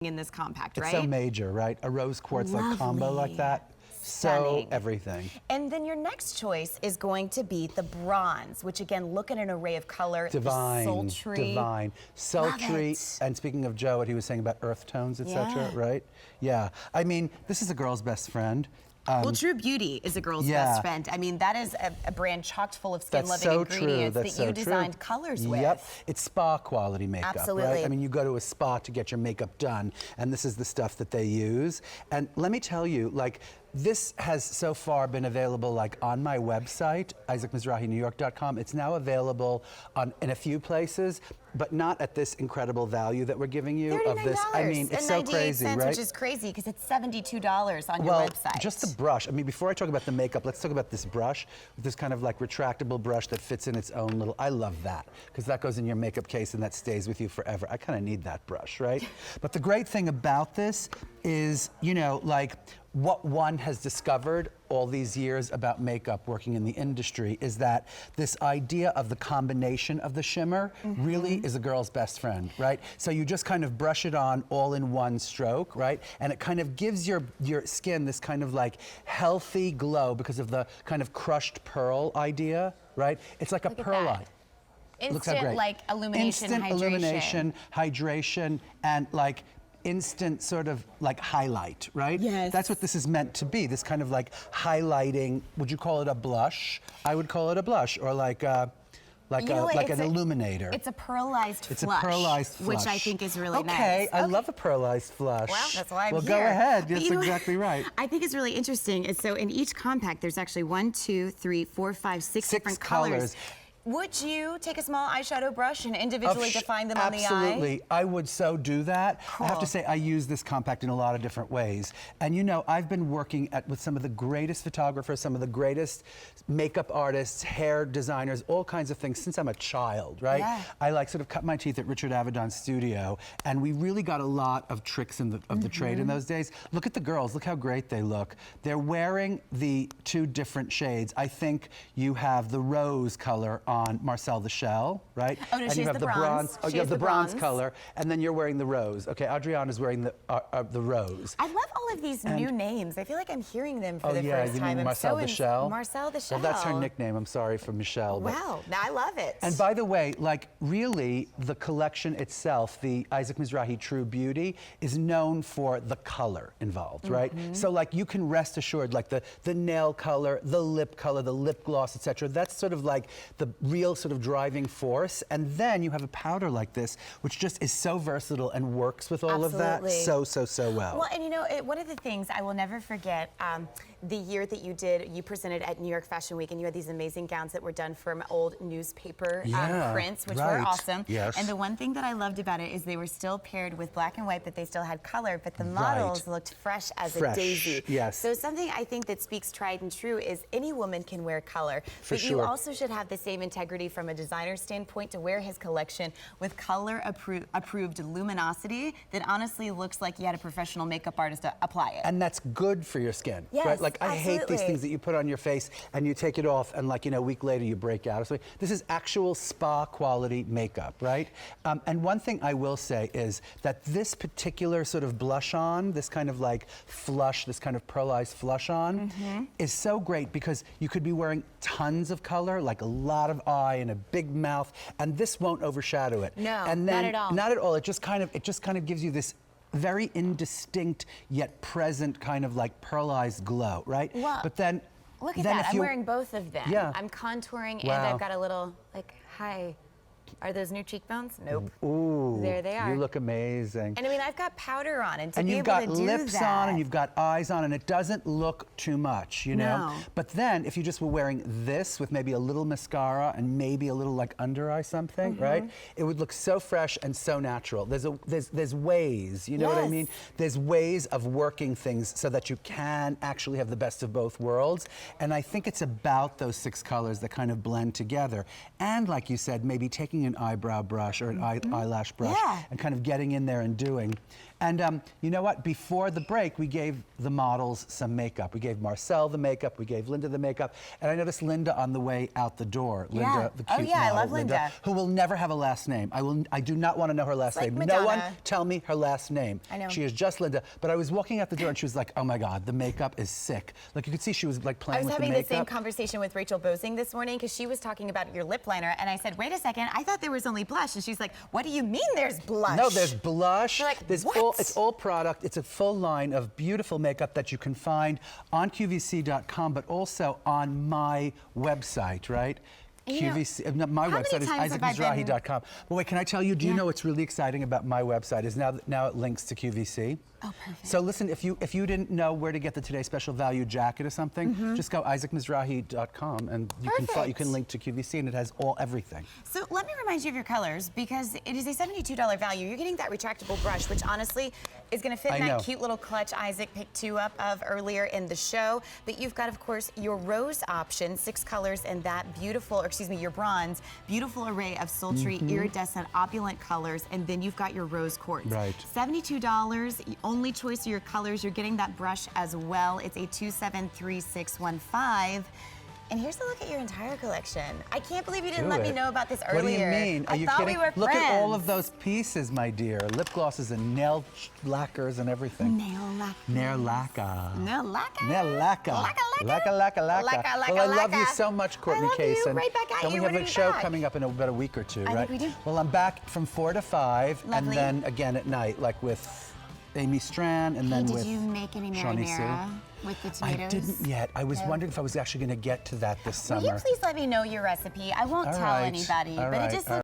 in this compact, It's right? so major, right? A rose quartz like combo like that. Stunning. So everything. And then your next choice is going to be the bronze, which again, look at an array of color. Divine, sultry. divine. Sultry, and speaking of Joe, what he was saying about earth tones, etc., right? Yeah. I mean, this is a girl's best friend. Well, True Beauty is a girl's best friend. I mean, that is a brand chocked full of skin-loving ingredients that you designed colors with. Yep, it's spa quality makeup, Absolutely. right? I mean, you go to a spa to get your makeup done, and this is the stuff that they use. And let me tell you, like, this has so far been available like on my website, IsaacMizrahiNewYork.com. It's now available in a few places, but not at this incredible value that we're giving you. $39 of this. I mean, it's so crazy, right? Which is crazy because it's $72 on your website. Just the brush. I mean, before I talk about the makeup, let's talk about this brush, this kind of like retractable brush that fits in its own little. I love that because that goes in your makeup case and that stays with you forever. I kind of need that brush, right? But the great thing about this is, you know, like what one has discovered all these years about makeup working in the industry is that this idea of the combination of the shimmer really is a girl's best friend, right? So you just kind of brush it on all in one stroke, right? And it kind of gives your skin this kind of like healthy glow because of the kind of crushed pearl idea, right? It's like a pearlite. Instant like illumination, instant illumination, hydration, and like instant sort of like highlight, right? Yes. That's what this is meant to be, this kind of like highlighting. Would you call it a blush? I would call it a blush, or like an illuminator. It's a pearlized flush. It's a pearlized flush. Which I think is really nice. Okay, I love a pearlized flush. Well, that's why I'm here. here. Well, go ahead. But That's exactly right. I think it's really interesting. So in each compact, there's actually 1, 2, 3, 4, 5, 6 different colors. Would you take a small eyeshadow brush and individually define them on the eye? Absolutely. I would so do that. Cool. I have to say, I use this compact in a lot of different ways. And you know, I've been working with some of the greatest photographers, some of the greatest makeup artists, hair designers, all kinds of things since I'm a child, right? Yeah. I like sort of cut my teeth at Richard Avedon's studio, and we really got a lot of tricks of the trade in those days. Look at the girls, look how great they look. They're wearing the 2 different shades. I think you have the rose color on Marcel the Shell, right? Oh, no, and she you has have the bronze. Oh, you have the bronze color, and then you're wearing the rose. Okay, Adriana's wearing the rose. I love all of these new names. I feel like I'm hearing them for the first time. You mean Marcel the Shell? Marcel the Shell. Well, that's her nickname. I'm sorry for Michelle. Wow, I love it. And by the way, like really, the collection itself, the Isaac Mizrahi True Beauty, is known for the color involved, right? So like you can rest assured, like the nail color, the lip gloss, etc. That's sort of like the real sort of driving force. And then you have a powder like this, which just is so versatile and works with all of that so well. Well, and you know, one of the things I will never forget, the year that you presented at New York Fashion Week, and you had these amazing gowns that were done from old newspaper prints, which were awesome. Yes. And the one thing that I loved about it is they were still paired with black and white, but they still had color, but the models looked fresh as a daisy. Yes. So something I think that speaks tried and true is any woman can wear color, but you also should have the same integrity from a designer standpoint to wear his collection with color approved luminosity that honestly looks like you had a professional makeup artist apply it. And that's good for your skin, right? Like I hate these things that you put on your face and you take it off and like, you know, a week later you break out. So this is actual spa quality makeup, right? And one thing I will say is that this particular sort of blush on, this kind of like flush, this kind of pearlized flush on is so great because you could be wearing tons of color, like a lot of eye and a big mouth, and this won't overshadow it. No, and then, not at all. Not at all. It just kind of gives you this very indistinct yet present kind of like pearlized glow, right? Well, but then look at that. I'm wearing both of them. Yeah. I'm contouring and I've got a little like, hi. Are those new cheekbones? Nope. Ooh, there they are. You look amazing. And I mean, I've got powder on, and to and be you've able got to do lips that, on, and you've got eyes on, and it doesn't look too much, you know? No. But then, if you just were wearing this with maybe a little mascara and maybe a little like under eye something, right? It would look so fresh and so natural. There's ways, you know what I mean? There's ways of working things so that you can actually have the best of both worlds. And I think it's about those 6 colors that kind of blend together. And like you said, maybe taking an eyebrow brush or an eyelash brush and kind of getting in there and doing. And you know what? Before the break, we gave the models some makeup. We gave Marcel the makeup. We gave Linda the makeup. And I noticed Linda on the way out the door. Linda, the cute model, I love Linda. Who will never have a last name. I do not want to know her last name. Madonna. No one tell me her last name. I know. She is just Linda. But I was walking out the door and she was like, oh my God, the makeup is sick. Like you could see she was like playing with the makeup. I was having the same conversation with Rachel Bosing this morning because she was talking about your lip liner and I said, wait a second, I thought there was only blush. And she's like, what do you mean there's blush? No, there's blush. Like, there's what? It's all product. It's a full line of beautiful makeup that you can find on QVC.com, but also on my website, right? QVC, my website is isaacmizrahi.com. But wait, can I tell you, do you know what's really exciting about my website is now it links to QVC. Oh, perfect. So listen, if you didn't know where to get the Today Special Value jacket or something, just go isaacmizrahi.com and you can link to QVC and it has everything. So let me remind you of your colors because it is a $72 value. You're getting that retractable brush, which honestly is going to fit in that cute little clutch Isaac picked 2 up of earlier in the show. But you've got, of course, your rose option, 6 colors in that beautiful, or excuse me, your bronze, beautiful array of sultry, iridescent, opulent colors, and then you've got your rose quartz. Right. $72, only choice of your colors. You're getting that brush as well. It's a 273615. And here's a look at your entire collection. I can't believe you didn't let me know about this earlier. What do you mean? Are you kidding? We were Look friends. at all of those pieces, my dear. Lip glosses and nail lacquers and everything. Nail lacquer. Nail lacquer. Nail lacquer. Nail lacquer. Lacquer. Well, I love you so much, Courtney Cason. Right back at and you. we have a show coming up in about a week or two, right? I think we do. Well, I'm back from 4 to 5, Lovely. and then again at night, like with Amy Strand, and then with Did you make any Shawnee marinara with the tomatoes? I didn't yet. I was wondering if I was actually going to get to that this summer. Will you please let me know your recipe? I won't tell anybody, but it just looks